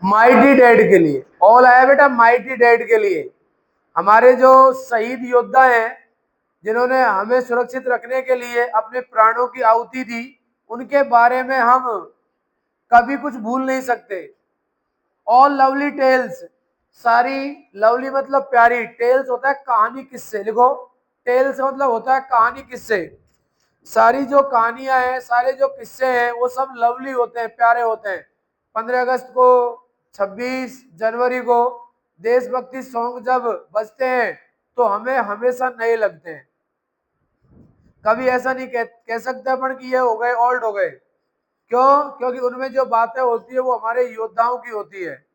Mighty dad के लिए, all आया बेटा माइटी डैड के लिए। हमारे जो शहीद योद्धा हैं जिन्होंने हमें सुरक्षित रखने के लिए अपने प्राणों की आहुति दी, उनके बारे में हम कभी कुछ भूल नहीं सकते। ऑल लवली टेल्स, सारी लवली मतलब प्यारी, टेल्स होता है कहानी किस्से, लिखो टेल्स मतलब होता है कहानी किस्से। सारी जो कहानियां हैं, सारे जो किस्से हैं वो सब लवली होते हैं, प्यारे होते हैं। 15 अगस्त को, 26 जनवरी को देशभक्ति सॉन्ग जब बजते हैं तो हमें हमेशा नए लगते हैं। कभी ऐसा नहीं कह सकते अपन कि ये हो गए, ओल्ड हो गए। क्यों? क्योंकि उनमें जो बातें होती है वो हमारे योद्धाओं की होती है।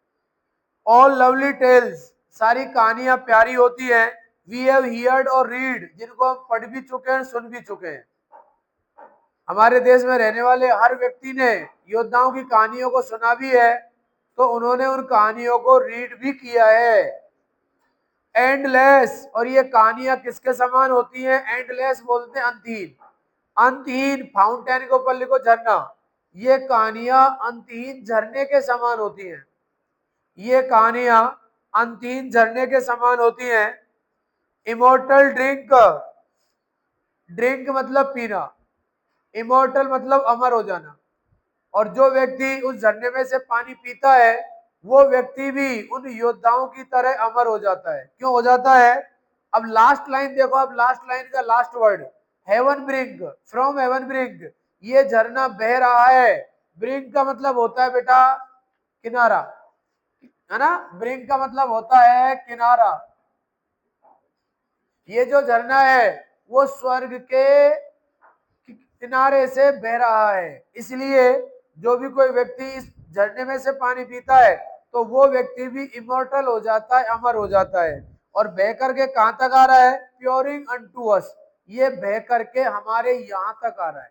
ऑल लवली टेल्स, सारी कहानियां प्यारी होती हैं। वी हैव हियर्ड और रीड, जिनको हम पढ़ भी चुके हैं, सुन भी चुके हैं। हमारे देश में रहने वाले हर व्यक्ति ने योद्धाओं की कहानियों को सुना भी है, तो उन्होंने उन कहानियों को रीड भी किया है। एंडलेस, और ये कहानियां किसके समान होती हैं? एंडलेस बोलते हैं अंतहीन। अंतहीन, फाउंटेन के ऊपर लिखो झरना। ये कहानियां अंतहीन झरने के समान होती हैं। ये कहानियां अंतहीन झरने के समान होती हैं। इमोर्टल ड्रिंक, ड्रिंक मतलब पीना, इमोर्टल मतलब अमर हो जाना। और जो व्यक्ति उस झरने में से पानी पीता है वो व्यक्ति भी उन योद्धाओं की तरह अमर हो जाता है। क्यों हो जाता है? अब लास्ट लाइन देखो, अब लास्ट लाइन का last word, heaven brink, from heaven brink, ये झरना बह रहा है। ब्रिंक का मतलब होता है बेटा किनारा, है ना? ब्रिंक का मतलब होता है किनारा। ये जो झरना है वो स्वर्ग के किनारे से बह रहा है। इसलिए जो भी कोई व्यक्ति इस झरने में से पानी पीता है तो वो व्यक्ति भी इमोर्टल हो जाता है, अमर हो जाता है। और बह करके कहां तक आ रहा है? प्योरिंग अनटू अस, ये बह करके हमारे यहां तक आ रहा है,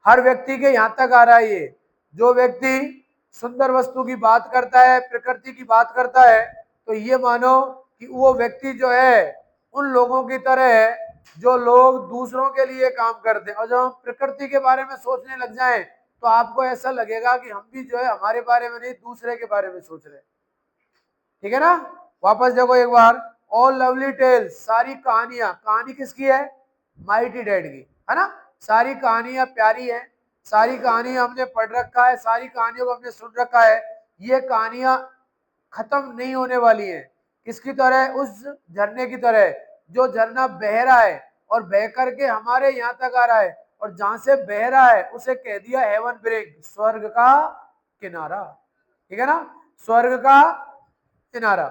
हर व्यक्ति के यहां तक आ रहा है। ये जो व्यक्ति सुंदर वस्तु की बात करता है, प्रकृति की बात करता है, तो ये मानो कि वो व्यक्ति जो है उन लोगों की तरह है जो लोग दूसरों के लिए काम करते हैं। और जब हम प्रकृति के बारे में सोचने लग जाएं तो आपको ऐसा लगेगा कि हम भी जो है हमारे बारे में नहीं, दूसरे के बारे में सोच रहे हैं। ठीक है ना? वापस देखो एक बार, ऑल लवली टेल्स, सारी कहानियां, कहानी किसकी है? माइटी डैड की, है ना? सारी कहानियां प्यारी है, सारी कहानियां हमने पढ़ रखा है, सारी कहानियों को हमने सुन रखा है। ये कहानियां खत्म नहीं होने वाली है। किसकी तरह? उस झरने की तरह, जो झरना बह रहा है और बह करके हमारे यहाँ तक आ रहा है। और जहां से बह रहा है उसे कह दिया हेवन ब्रिंक, स्वर्ग का किनारा। ठीक है ना? स्वर्ग का किनारा।